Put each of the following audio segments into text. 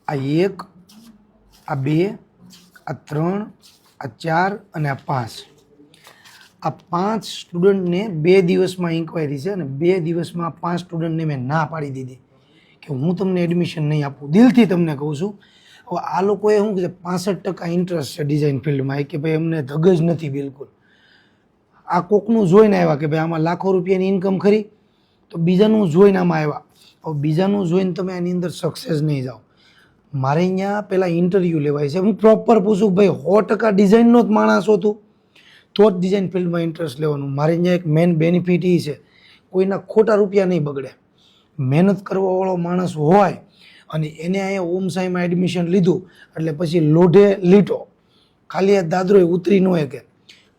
આ 1, આ 2, આ 3, આ 4 અને આ 5. આ 5 સ્ટુડન્ટને 2 દિવસમાં ઇન્ક્વાયરી છે અને 2 દિવસમાં 5 સ્ટુડન્ટને મેં ના પાડી દીધી કે હું તમને એડમિશન નહીં આપું. દિલથી તમને કહું છું. હવે આ લોકોએ શું કે 65% ઇન્ટરેસ્ટ છે ડિઝાઇન ફિલ્ડમાં કે ભાઈ અમને ધગજ નથી બિલકુલ. આ કોકનું જોઈને આવ્યા કે ભાઈ આમાં લાખો રૂપિયાની ઇન્કમ ખરી, તો બીજાનું જોઈને આમાં આવ્યા. હવે બીજાનું જોઈને તમે આની અંદર સક્સેસ નહીં જાઓ. મારે અહીંયા પહેલાં ઇન્ટરવ્યૂ લેવાય છે. હું પ્રોપર પૂછું ભાઈ 100% ડિઝાઇનનો જ માણસ હતો તો જ ડિઝાઇન ફિલ્ડમાં ઇન્ટરેસ્ટ લેવાનું. મારે અહીંયા એક મેઇન બેનિફિટ એ છે, કોઈના ખોટા રૂપિયા નહીં બગડે. મહેનત કરવાવાળો માણસ હોય અને એને અહીંયા ઓમ સાઈમાં એડમિશન લીધું એટલે પછી લોઢે લીટો, ખાલી આ દાદરોય ઉતરી ન શકે.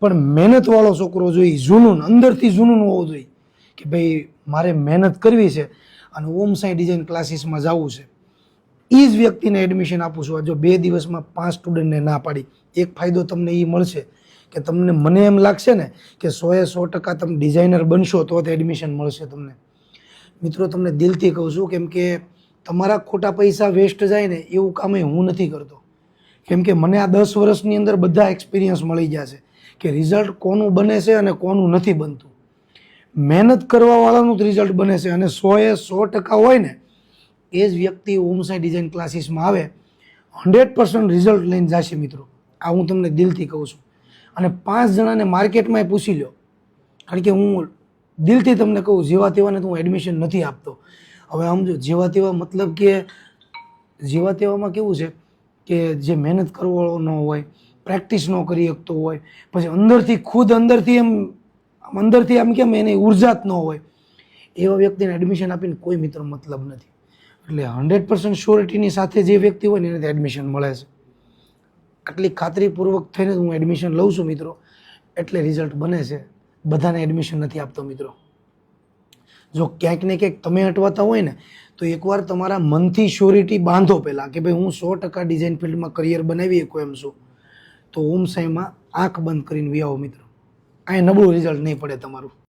પણ મહેનતવાળો છોકરો જોઈએ, જૂનૂન અંદરથી જૂનૂન હોવો જોઈએ કે ભાઈ મારે મહેનત કરવી છે અને ઓમ સાઈ ડિઝાઇન ક્લાસીસમાં જવું છે. એ જ વ્યક્તિને એડમિશન આપું છું. જો 2 દિવસમાં 5 સ્ટુડન્ટને ના પાડી, એક ફાયદો તમને એ મળશે કે તમને, મને એમ લાગશે ને કે 100% તમે ડિઝાઇનર બનશો તો જ એડમિશન મળશે તમને. મિત્રો તમને દિલથી કહું છું, કેમ કે તમારા ખોટા પૈસા વેસ્ટ જાય ને એવું કામ હું નથી કરતો. કેમ કે મને આ 10 વર્ષની અંદર બધા એક્સપિરિયન્સ મળી ગયા છે કે રિઝલ્ટ કોનું બને છે અને કોનું નથી બનતું. મહેનત કરવાવાળાનું જ રિઝલ્ટ બને છે અને 100% હોય ને એ જ વ્યક્તિ ઓમ સાઈ ડિઝાઇન ક્લાસીસમાં આવે 100% રિઝલ્ટ લઈને જશે મિત્રો. આ હું તમને દિલથી કહું છું. અને 5 જણાને માર્કેટમાં પૂછી લો, કારણ કે હું દિલથી તમને કહું જેવા તેવાને તો હું એડમિશન નથી આપતો. હવે સમજો જેવા તેવા મતલબ કે જેવા તેવામાં કેવું છે કે જે મહેનત કરવાવાળો ન હોય, પ્રેક્ટિસ ન કરી શકતો હોય, પછી અંદરથી આમ કેમ એની ઉર્જા જ ન હોય, એવા વ્યક્તિને એડમિશન આપીને કોઈ મિત્ર મતલબ નથી. એટલે 100% શ્યોરિટીની સાથે જે વ્યક્તિ હોય ને એને એડમિશન મળે છે. આટલી ખાતરીપૂર્વક થઈને હું એડમિશન લઉં છું મિત્રો, એટલે રિઝલ્ટ બને છે. બધાને એડમિશન નથી આપતો મિત્રો. જો ક્યાંક ને ક્યાંક તમે અટવાતા હોય ને તો એકવાર તમારા મનથી શ્યોરિટી બાંધો પહેલાં કે ભાઈ હું 100% ડિઝાઇન ફિલ્ડમાં કરિયર બનાવી શકું એમ છું, તો ઓમ સાઈમાં આંખ બંધ કરીને વી આવો મિત્રો. અહીં નબળું રિઝલ્ટ નહીં પડે તમારું.